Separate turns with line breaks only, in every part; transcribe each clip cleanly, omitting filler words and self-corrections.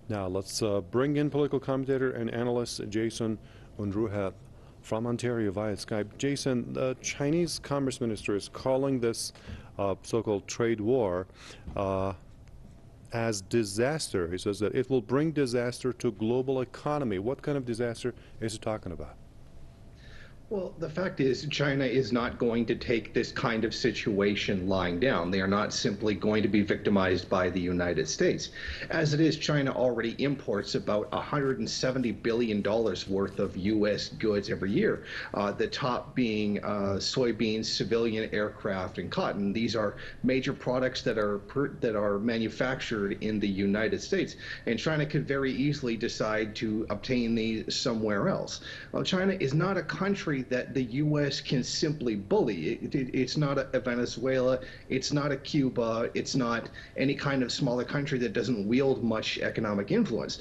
Now let's bring in political commentator and analyst Jason Unruhe from Ontario via Skype. Jason, the Chinese Commerce Minister is calling this so-called trade war as disaster. He says that it will bring disaster to global economy. What kind of disaster is he talking about?
Well, the fact is, China is not going to take this kind of situation lying down. They are not simply going to be victimized by the United States. As it is, China already imports about $170 billion worth of U.S. goods every year, the top being soybeans, civilian aircraft, and cotton. These are major products that are manufactured in the United States, and China could very easily decide to obtain these somewhere else. Well, China is not a country that the U.S. can simply bully. It's not a Venezuela, it's not a Cuba, it's not any kind of smaller country that doesn't wield much economic influence.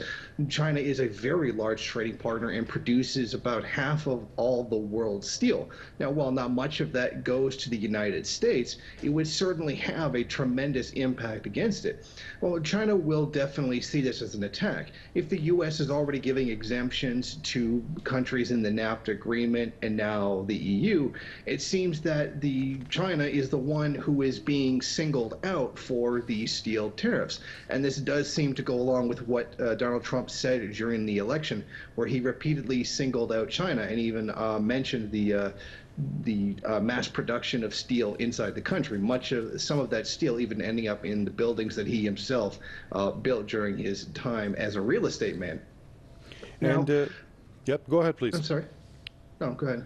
China is a very large trading partner and produces about half of all the world's steel. Now, while not much of that goes to the United States, it would certainly have a tremendous impact against it. Well, China will definitely see this as an attack. If the U.S. is already giving exemptions to countries in the NAFTA agreement and now the EU, it seems that China is the one who is being singled out for these steel tariffs. And this does seem to go along with what Donald Trump said during the election, where he repeatedly singled out China and even mentioned the mass production of steel inside the country, some of that steel even ending up in the buildings that he himself built during his time as a real estate man. Now,
And, yep, go ahead, please.
I'm sorry. No, go ahead.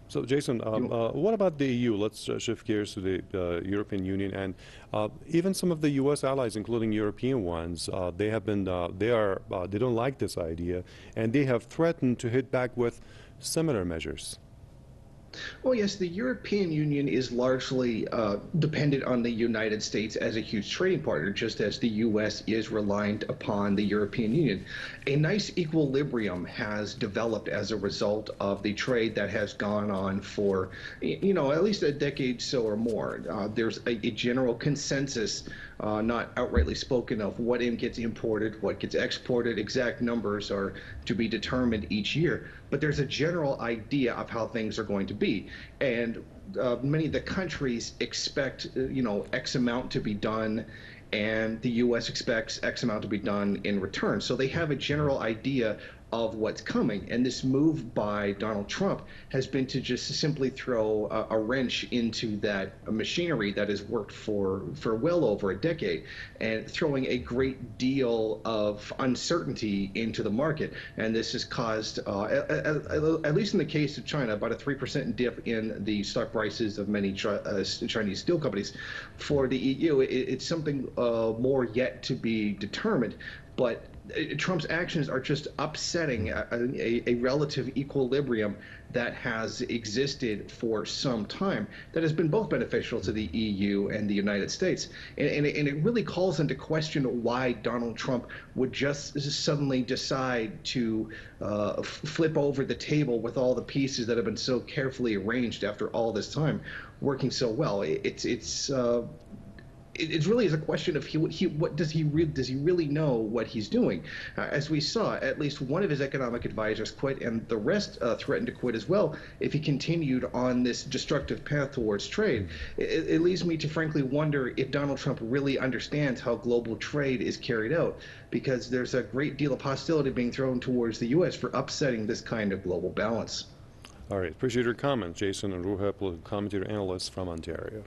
So, Jason, what about the EU? Let's shift gears to the European Union, and even some of the U.S. allies, including European ones, they don't like this idea, and they have threatened to hit back with similar measures.
Well, yes, the European Union is largely dependent on the United States as a huge trading partner, just as the U.S. is reliant upon the European Union. A nice equilibrium has developed as a result of the trade that has gone on for, at least a decade so or more. There's a general consensus, not outrightly spoken of, what gets imported, what gets exported. Exact numbers are to be determined each year, but there's a general idea of how things are going to be. And many of the countries expect, X amount to be done, and the U.S. expects X amount to be done in return. So they have a general idea of what's coming. And this move by Donald Trump has been to just simply throw a wrench into that machinery that has worked for well over a decade, and throwing a great deal of uncertainty into the market. And this has caused, at least in the case of China, about a 3% dip in the stock prices of many Chinese steel companies. For the EU, it's something more yet to be determined. But Trump's actions are just upsetting a relative equilibrium that has existed for some time, that has been both beneficial to the EU and the United States. And it really calls into question why Donald Trump would just suddenly decide to flip over the table with all the pieces that have been so carefully arranged after all this time working so well. It really is a question of does he really know what he's doing? As we saw, at least one of his economic advisors quit, and the rest threatened to quit as well if he continued on this destructive path towards trade. It leads me to frankly wonder if Donald Trump really understands how global trade is carried out, because there's a great deal of hostility being thrown towards the U.S. for upsetting this kind of global balance.
All right, appreciate your comment, Jason Unruhe, political commentator analyst from Ontario.